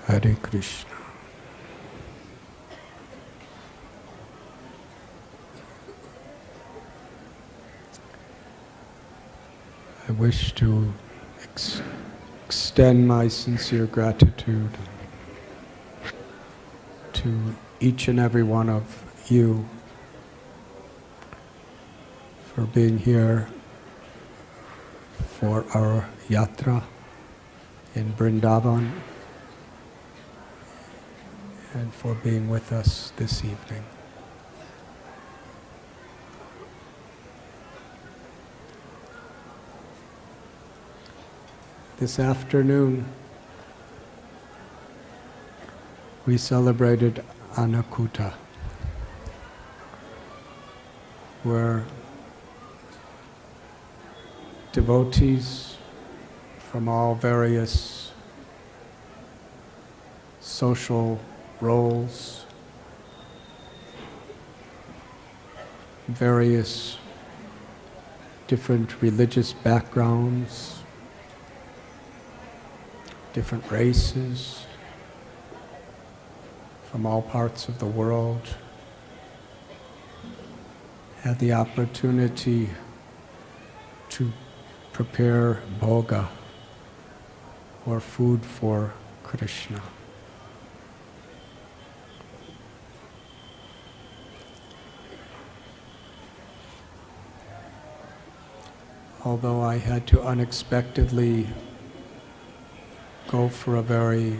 Hare Krishna. I wish to extend my sincere gratitude to each and every one of you for being here for our Yatra in Vrindavan and for being with us this evening. This afternoon, we celebrated Annakuta, where devotees from all various social roles, various different religious backgrounds, different races from all parts of the world had the opportunity to prepare bhoga, or food for Krishna. Although I had to unexpectedly go for a very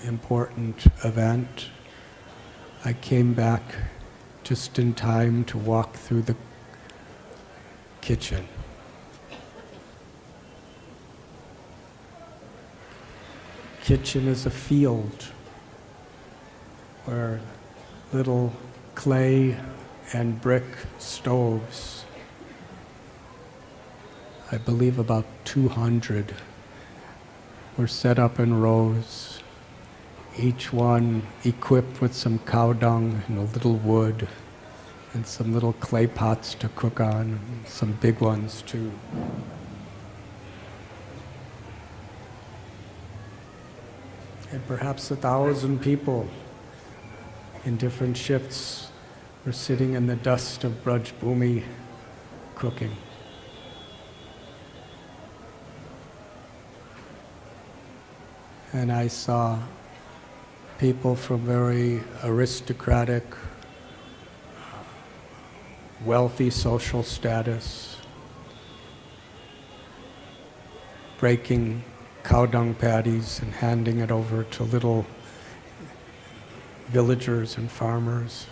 important event, I came back just in time to walk through the kitchen. Kitchen is a field where little clay and brick stoves, I believe about 200, were set up in rows, each one equipped with some cow dung and a little wood and some little clay pots to cook on, some big ones too. And perhaps 1,000 people in different shifts were sitting in the dust of Braj Bhumi cooking. And I saw people from very aristocratic, wealthy social status breaking cow dung patties and handing it over to little villagers and farmers,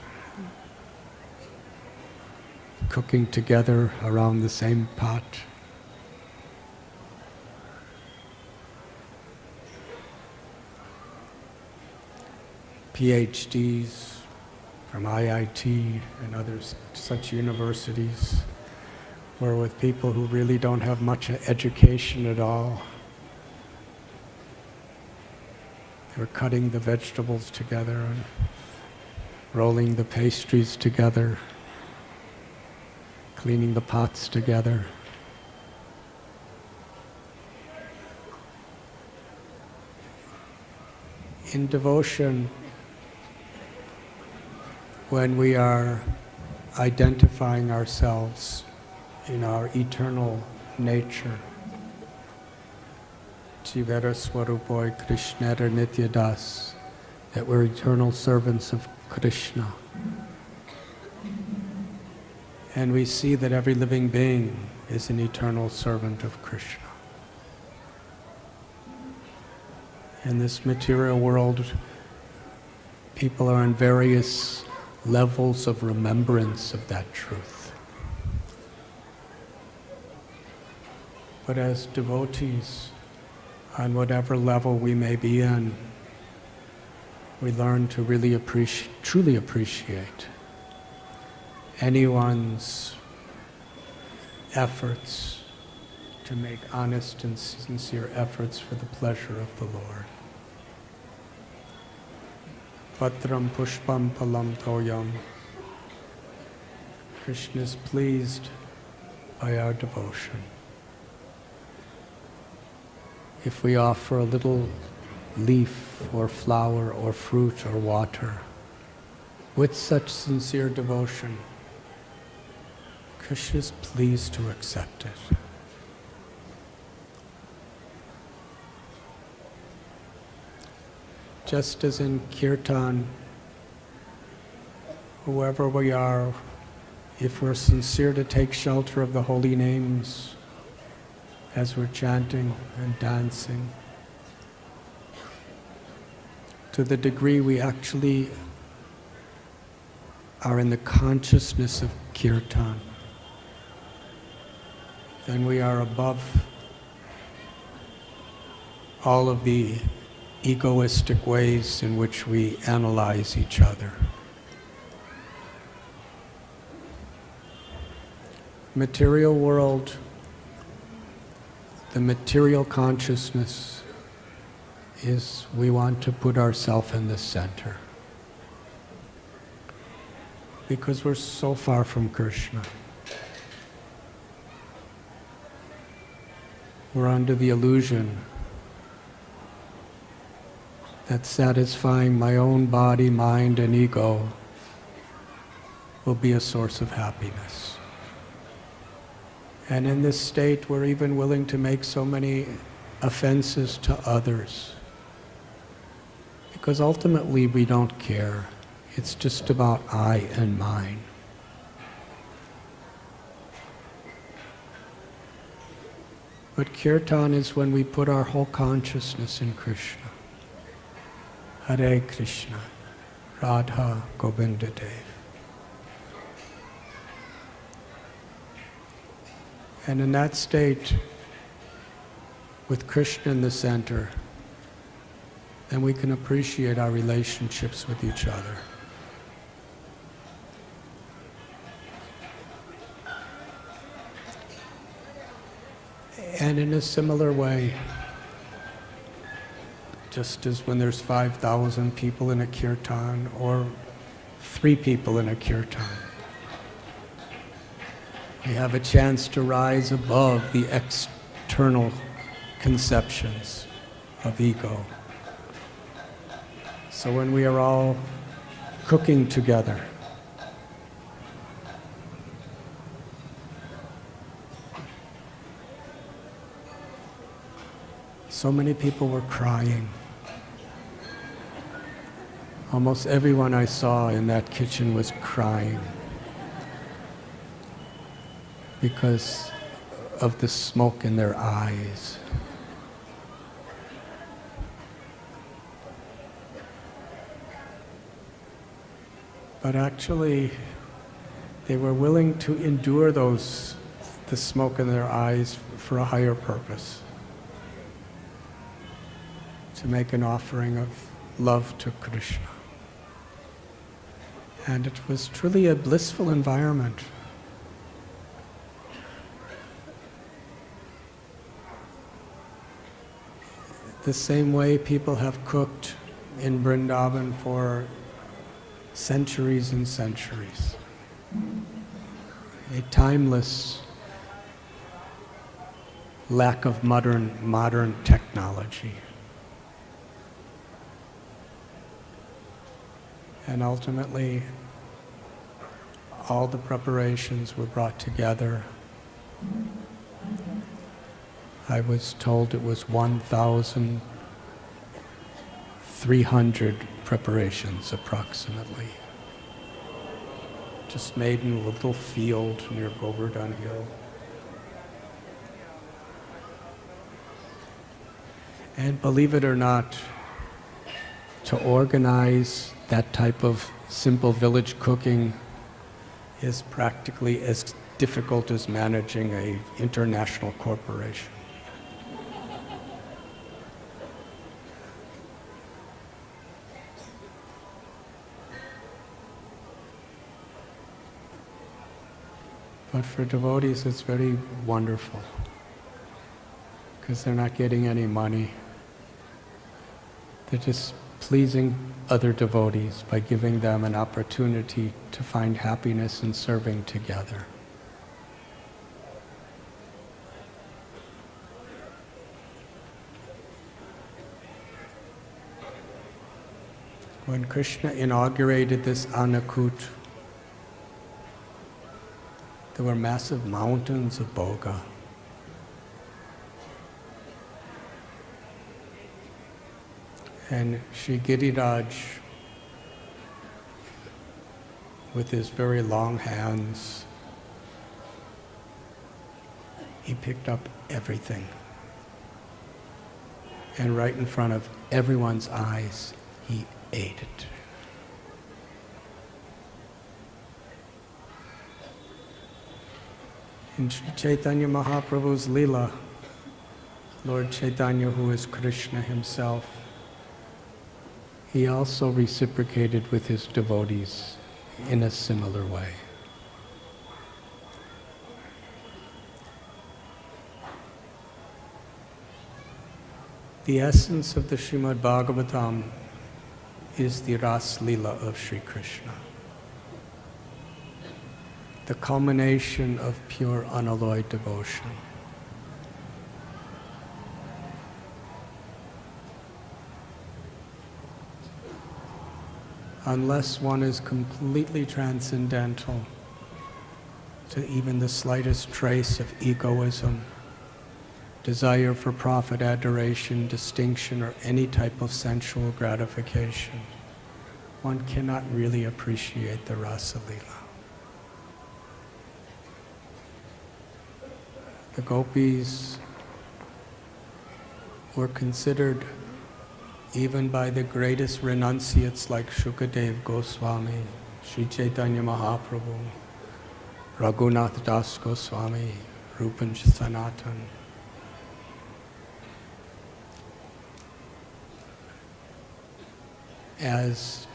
cooking together around the same pot. PhDs from IIT and other such universities were with people who really don't have much education at all. They were cutting the vegetables together and rolling the pastries together, cleaning the pots together. In devotion, when we are identifying ourselves in our eternal nature, Jivera Swarupoi Krishnera Nityadas, that we're eternal servants of Krishna. And we see that every living being is an eternal servant of Krishna. In this material world, people are in various levels of remembrance of that truth. But as devotees, on whatever level we may be in, we learn to really truly appreciate anyone's efforts to make honest and sincere efforts for the pleasure of the Lord. Patram pushpam palam toyam. Krishna is pleased by our devotion. If we offer a little leaf or flower or fruit or water, with such sincere devotion, Krishna is pleased to accept it. Just as in kirtan, whoever we are, if we're sincere to take shelter of the holy names as we're chanting and dancing, to the degree we actually are in the consciousness of kirtan, then we are above all of the egoistic ways in which we analyze each other. Material world, the material consciousness is we want to put ourselves in the center because we're so far from Krishna. We're under the illusion that satisfying my own body, mind, and ego will be a source of happiness. And in this state, we're even willing to make so many offenses to others. Because ultimately, we don't care. It's just about I and mine. But kirtan is when we put our whole consciousness in Krishna. Hare Krishna, Radha Govinda Dev. And in that state, with Krishna in the center, then we can appreciate our relationships with each other. And in a similar way, just as when there's 5,000 people in a kirtan or 3 people in a kirtan, we have a chance to rise above the external conceptions of ego. So when we are all cooking together, so many people were crying. Almost everyone I saw in that kitchen was crying because of the smoke in their eyes. But actually, they were willing to endure the smoke in their eyes for a higher purpose, to make an offering of love to Krishna. And it was truly a blissful environment. The same way people have cooked in Vrindavan for centuries and centuries. A timeless lack of modern technology. And ultimately, all the preparations were brought together. I was told it was 1,300 preparations approximately, just made in a little field near Govardhan Hill. And believe it or not, to organize that type of simple village cooking is practically as difficult as managing an international corporation. But for devotees, it's very wonderful because they're not getting any money. They're just pleasing other devotees by giving them an opportunity to find happiness in serving together. When Krishna inaugurated this Annakut, there were massive mountains of bhoga. And Sri Giriraj, with his very long hands, he picked up everything. And right in front of everyone's eyes, he ate it. In Sri Chaitanya Mahaprabhu's Leela, Lord Chaitanya, who is Krishna himself, he also reciprocated with his devotees in a similar way. The essence of the Srimad Bhagavatam is the Ras Leela of Sri Krishna, the culmination of pure unalloyed devotion. Unless one is completely transcendental to even the slightest trace of egoism, desire for profit, adoration, distinction, or any type of sensual gratification, one cannot really appreciate the Rasa Leela. The gopis were considered, even by the greatest renunciates like Shukadev Goswami, Sri Chaitanya Mahaprabhu, Raghunath Das Goswami, Rupan Sanatan, as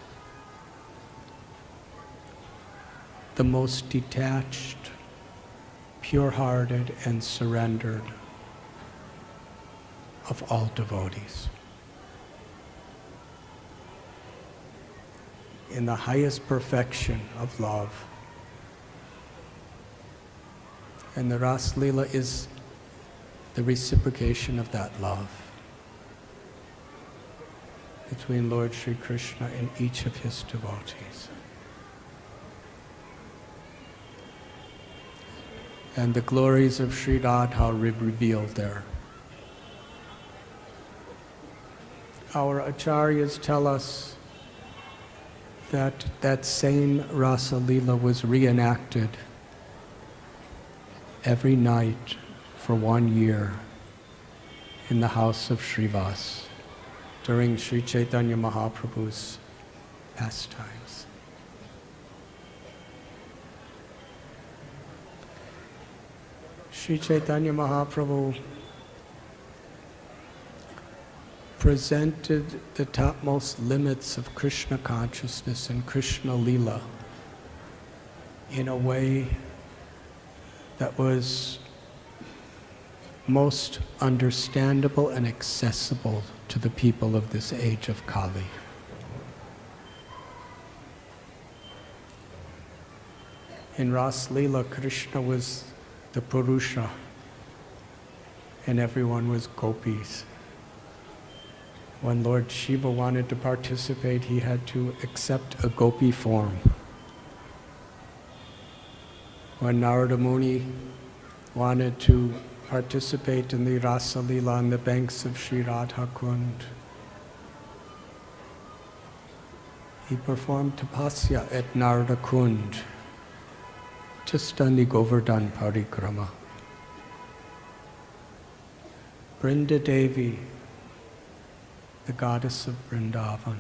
the most detached, pure-hearted, and surrendered of all devotees. In the highest perfection of love. And the Ras Leela is the reciprocation of that love between Lord Sri Krishna and each of his devotees. And the glories of Sri Radha are revealed there. Our acharyas tell us that that same Rasa Leela was reenacted every night for 1 year in the house of Srivas during Sri Chaitanya Mahaprabhu's pastimes. Sri Chaitanya Mahaprabhu presented the topmost limits of Krishna consciousness and Krishna Leela in a way that was most understandable and accessible to the people of this age of Kali. In Ras Leela, Krishna was the Purusha and everyone was gopis. When Lord Shiva wanted to participate, he had to accept a gopi form. When Narada Muni wanted to participate in the Rasa Leela on the banks of Sri Radha Kund, he performed tapasya at Narada Kund, just on the Govardhan Parikrama. Brinda Devi, the goddess of Vrindavan.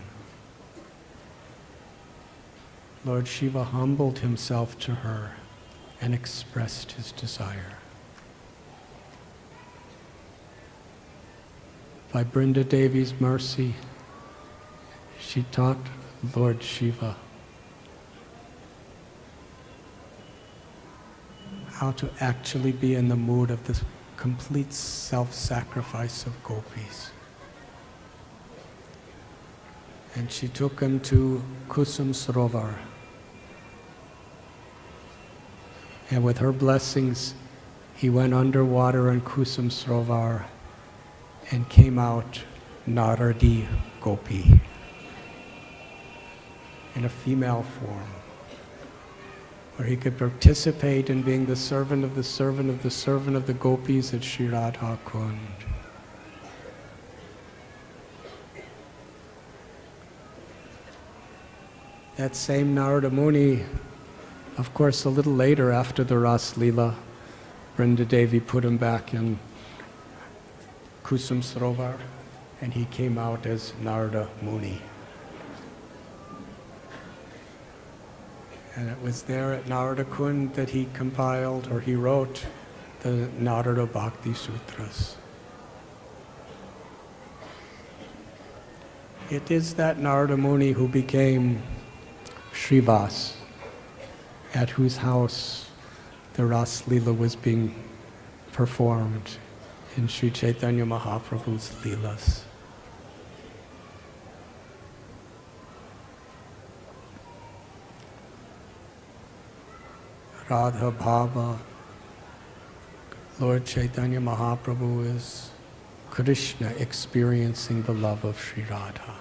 Lord Shiva humbled himself to her and expressed his desire. By Brinda Devi's mercy, she taught Lord Shiva how to actually be in the mood of the complete self-sacrifice of gopis. And she took him to Kusum Sarovar. And with her blessings, he went underwater in Kusum Sarovar and came out Naradi Gopi. in a female form, where he could participate in being the servant of the servant of the servant of the gopis at Sri Radha Kund. That same Narada Muni, of course, a little later after the Ras Leela, Vrinda Devi put him back in Kusum Sarovar, and he came out as Narada Muni. And it was there at Narada Kund that he compiled, or he wrote, the Narada Bhakti Sutras. It is that Narada Muni who became Srivas, at whose house the Ras Leela was being performed in Sri Chaitanya Mahaprabhu's Leelas. Radha Bhava, Lord Chaitanya Mahaprabhu is Krishna experiencing the love of Sri Radha.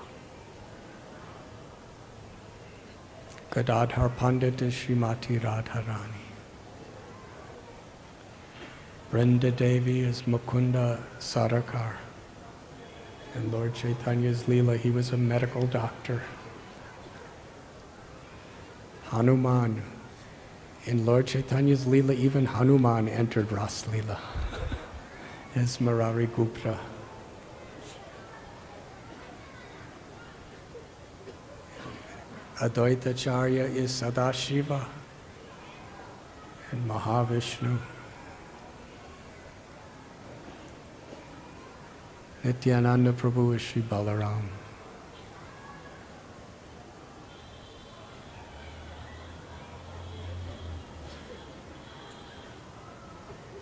Gadadhar Pandit is Srimati Radharani. Vrinda Devi is Mukunda Sarakar. In Lord Chaitanya's Leela, he was a medical doctor. Hanuman. In Lord Chaitanya's Leela, even Hanuman entered Ras Leela as Murari Gupta. Advaitacharya is Sadashiva and Mahavishnu. Nityananda Prabhu is Sri Balaram.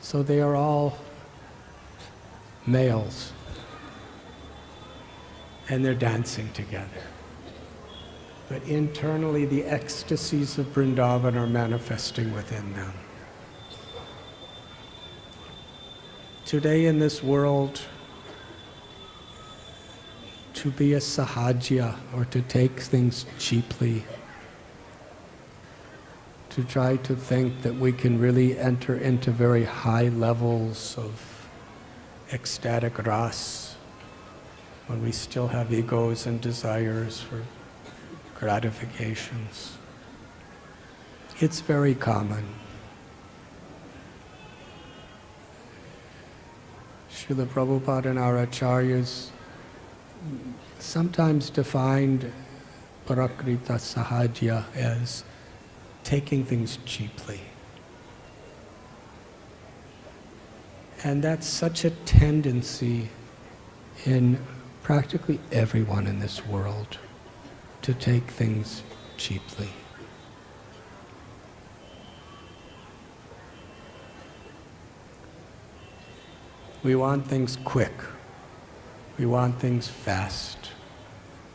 So they are all males, and they're dancing together. But internally, the ecstasies of Vrindavan are manifesting within them. Today in this world, to be a sahajya, or to take things cheaply, to try to think that we can really enter into very high levels of ecstatic ras when we still have egos and desires for gratifications. It's very common. Srila Prabhupada and our acharyas sometimes defined Parakrita Sahajya as taking things cheaply. And that's such a tendency in practically everyone in this world, to take things cheaply. We want things quick. We want things fast.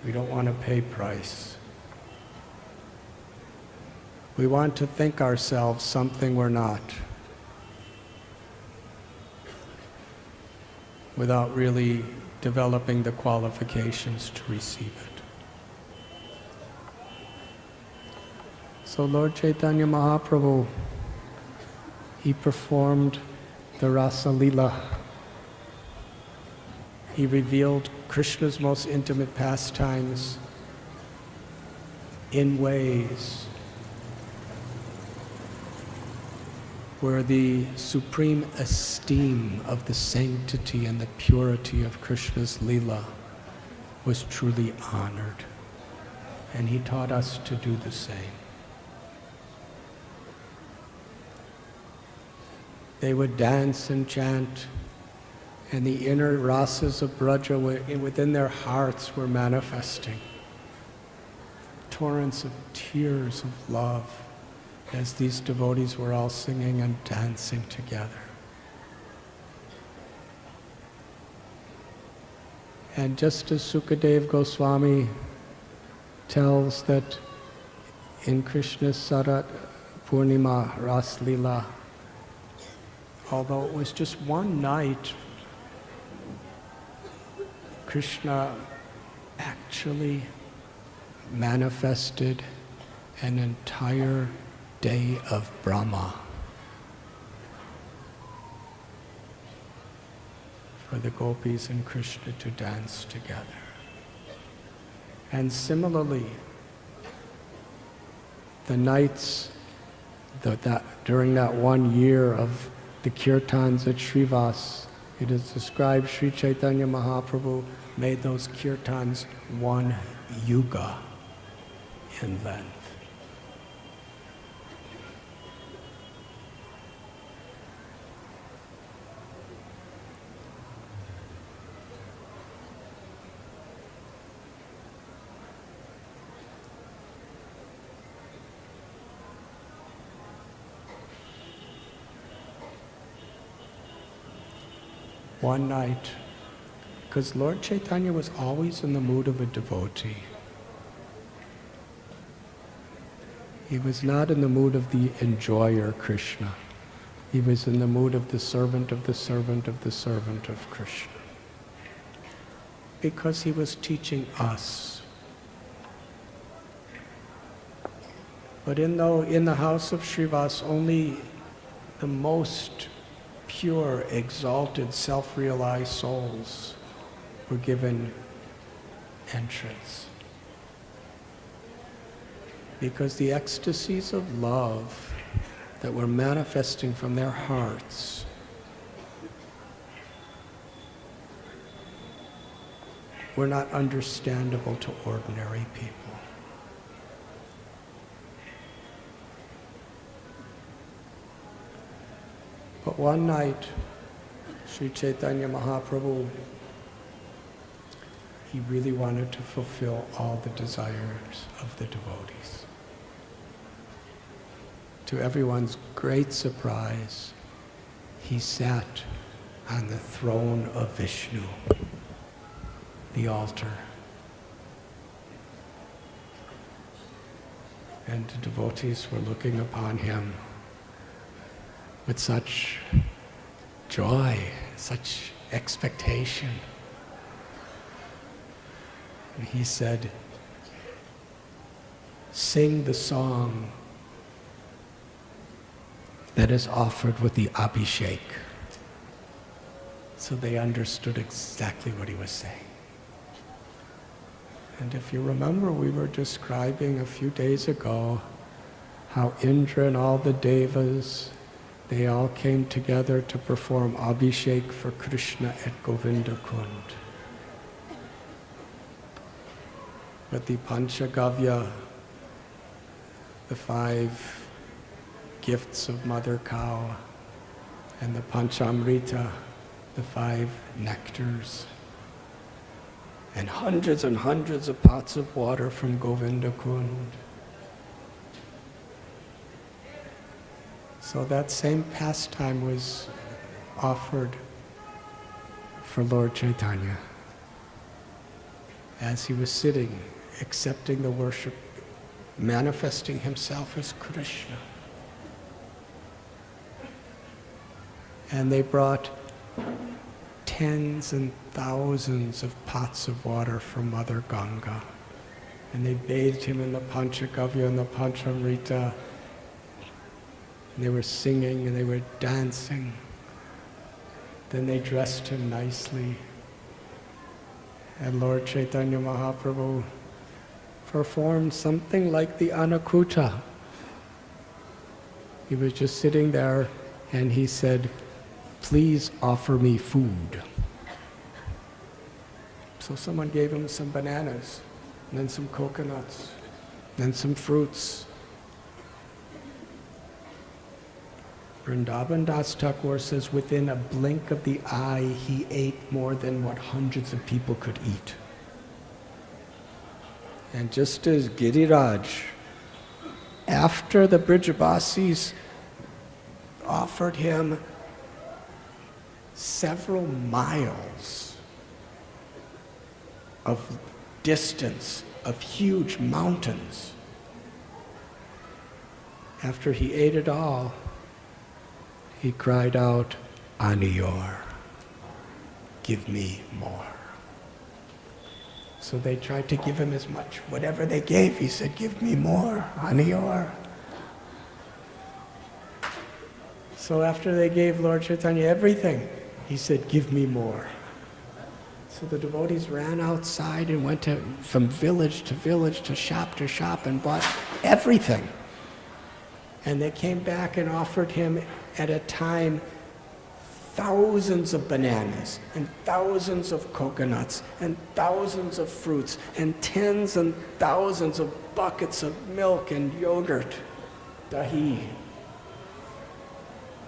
We don't want to pay price. We want to think ourselves something we're not, without really developing the qualifications to receive it. So Lord Chaitanya Mahaprabhu, he performed the Rasa Leela. He revealed Krishna's most intimate pastimes in ways where the supreme esteem of the sanctity and the purity of Krishna's Leela was truly honored. And he taught us to do the same. They would dance and chant, and the inner rasas of Braja within their hearts were manifesting. Torrents of tears of love as these devotees were all singing and dancing together. And just as Sukadev Goswami tells that in Krishna's Sarat Purnima Ras Leela, although it was just one night, Krishna actually manifested an entire day of Brahma for the gopis and Krishna to dance together. And similarly, the nights during that 1 year of the kirtans at Srivas, it is described Sri Chaitanya Mahaprabhu made those kirtans 1 yuga in length. One night, because Lord Chaitanya was always in the mood of a devotee. He was not in the mood of the enjoyer Krishna. He was in the mood of the servant of the servant of the servant of Krishna. Because he was teaching us. But in the house of Srivas, only the most pure, exalted, self-realized souls were given entrance. Because the ecstasies of love that were manifesting from their hearts were not understandable to ordinary people. But one night, Sri Chaitanya Mahaprabhu, he really wanted to fulfill all the desires of the devotees. To everyone's great surprise, he sat on the throne of Vishnu, the altar. And the devotees were looking upon him with such joy, such expectation. And he said, "Sing the song that is offered with the abhishek." So they understood exactly what he was saying. And if you remember, we were describing a few days ago how Indra and all the devas, they all came together to perform abhishek for Krishna at Govinda Kund. But the Panchagavya, the 5 gifts of Mother Cow, and the Panchamrita, the 5 nectars, and hundreds of pots of water from Govinda Kund. So that same pastime was offered for Lord Chaitanya as he was sitting, accepting the worship, manifesting himself as Krishna. And they brought tens and thousands of pots of water from Mother Ganga. And they bathed him in the Panchagavya and the Panchamrita. And they were singing and they were dancing. Then they dressed him nicely. And Lord Chaitanya Mahaprabhu performed something like the Anakuta. He was just sitting there and he said, "Please offer me food." So someone gave him some bananas, and then some coconuts, then some fruits. Vrindavan Das Thakur says within a blink of the eye, he ate more than what hundreds of people could eat. And just as Giriraj, after the Brijabasis offered him several miles of distance, of huge mountains, after he ate it all, he cried out, "Aniyor, give me more." So they tried to give him as much. Whatever they gave, he said, give me more, Anior. So after they gave Lord Chaitanya everything, he said, give me more. So the devotees ran outside and went from village to shop, and bought everything. And they came back and offered him at a time thousands of bananas and thousands of coconuts and thousands of fruits and tens and thousands of buckets of milk and yogurt, dahi.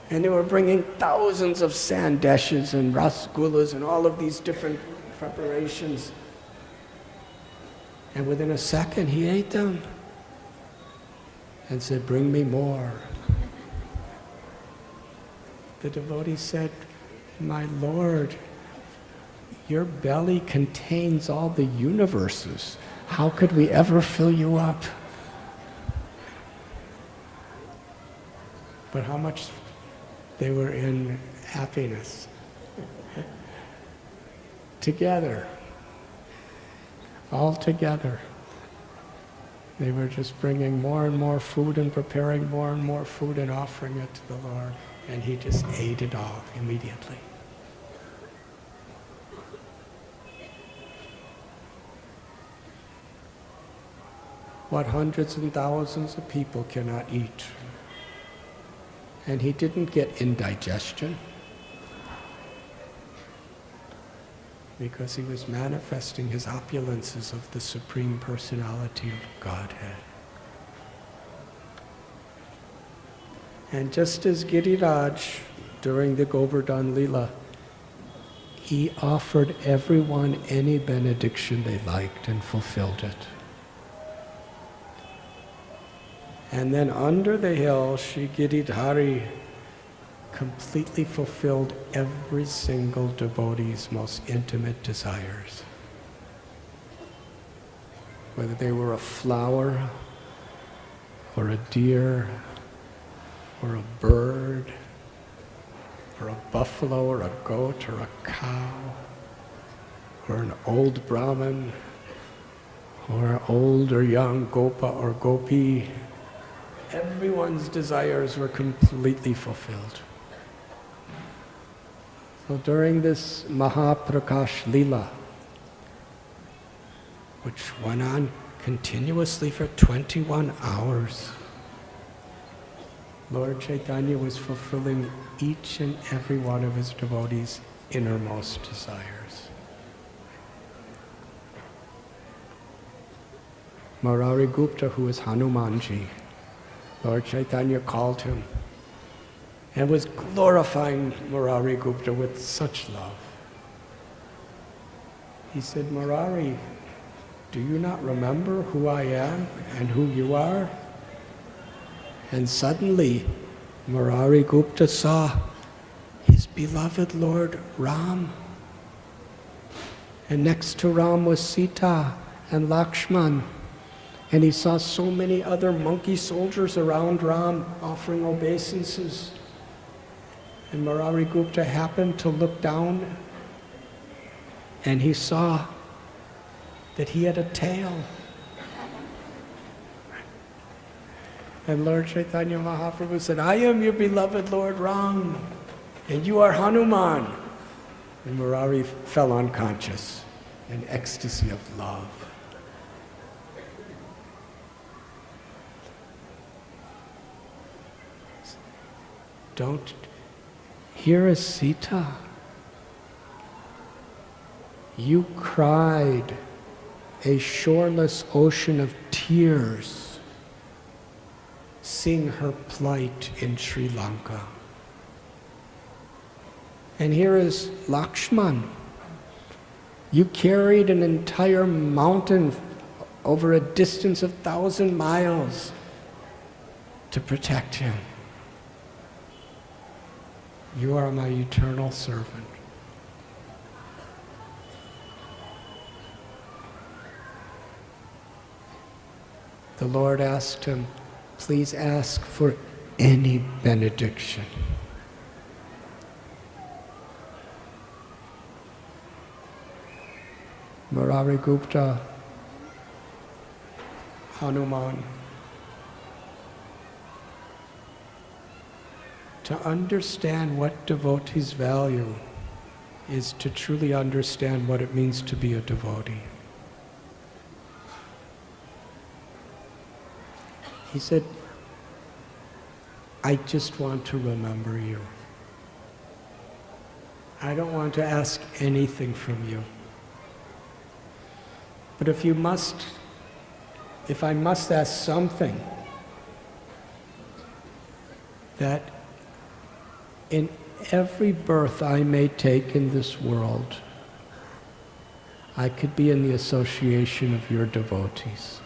And they were bringing thousands of sandeshes and rasgullas and all of these different preparations. And within a second, he ate them and said, bring me more. The devotee said, my Lord, your belly contains all the universes. How could we ever fill you up? But how much they were in happiness. Together. All together. They were just bringing more and more food and preparing more and more food and offering it to the Lord. And he just ate it all immediately. What hundreds and thousands of people cannot eat. And he didn't get indigestion because he was manifesting his opulences of the Supreme Personality of Godhead. And just as Giriraj, during the Govardhan Lila, he offered everyone any benediction they liked and fulfilled it. And then under the hill, Shri Giridhari completely fulfilled every single devotee's most intimate desires. Whether they were a flower, or a deer, or a bird, or a buffalo, or a goat, or a cow, or an old Brahmin, or an old or young Gopa or Gopi, everyone's desires were completely fulfilled. So during this Mahaprakash Lila, which went on continuously for 21 hours, Lord Chaitanya was fulfilling each and every one of his devotees' innermost desires. Murari Gupta, who is Hanumanji, Lord Chaitanya called him and was glorifying Murari Gupta with such love. He said, Murari, do you not remember who I am and who you are? And suddenly, Murari Gupta saw his beloved Lord Ram. And next to Ram was Sita and Lakshman. And he saw so many other monkey soldiers around Ram offering obeisances. And Murari Gupta happened to look down and he saw that he had a tail. And Lord Chaitanya Mahaprabhu said, I am your beloved Lord Ram, and you are Hanuman. And Murari fell unconscious in ecstasy of love. Don't, here is Sita. You cried a shoreless ocean of tears, seeing her plight in Sri Lanka. And here is Lakshman. You carried an entire mountain over a distance of 1,000 miles to protect him. You are my eternal servant. The Lord asked him, please ask for any benediction. Murari Gupta, Hanuman. To understand what devotees value is to truly understand what it means to be a devotee. He said, I just want to remember you. I don't want to ask anything from you. But if I must ask something, that in every birth I may take in this world, I could be in the association of your devotees.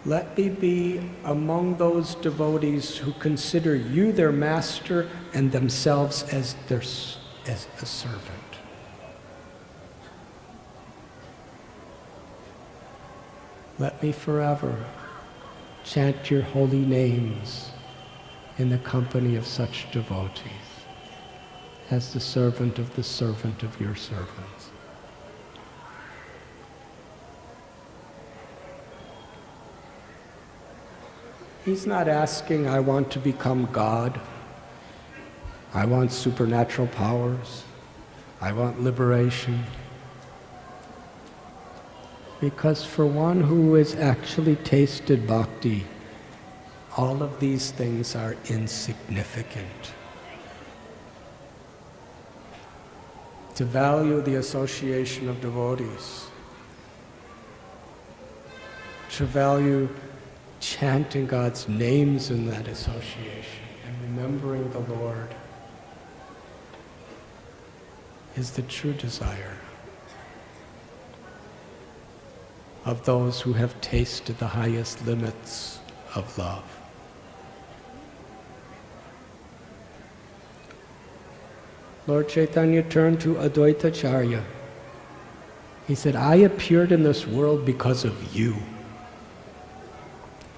Let me be among those devotees who consider you their master and themselves as a servant. Let me forever chant your holy names in the company of such devotees, as the servant of your servants. He's not asking, I want to become God. I want supernatural powers. I want liberation. Because for one who has actually tasted bhakti, all of these things are insignificant. To value the association of devotees, to value chanting God's names in that association and remembering the Lord is the true desire of those who have tasted the highest limits of love. Lord Chaitanya turned to Advaitacharya. He said, I appeared in this world because of you.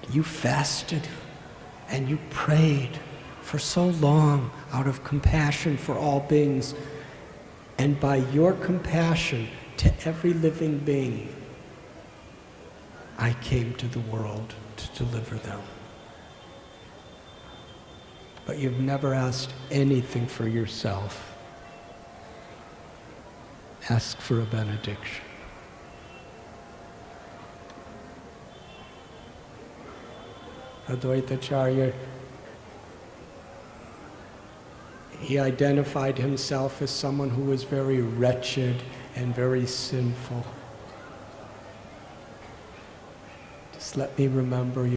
You fasted and you prayed for so long out of compassion for all beings. And by your compassion to every living being, I came to the world to deliver them. But you've never asked anything for yourself. Ask for a benediction. Advaitacharya, he identified himself as someone who was very wretched and very sinful. Just let me remember you.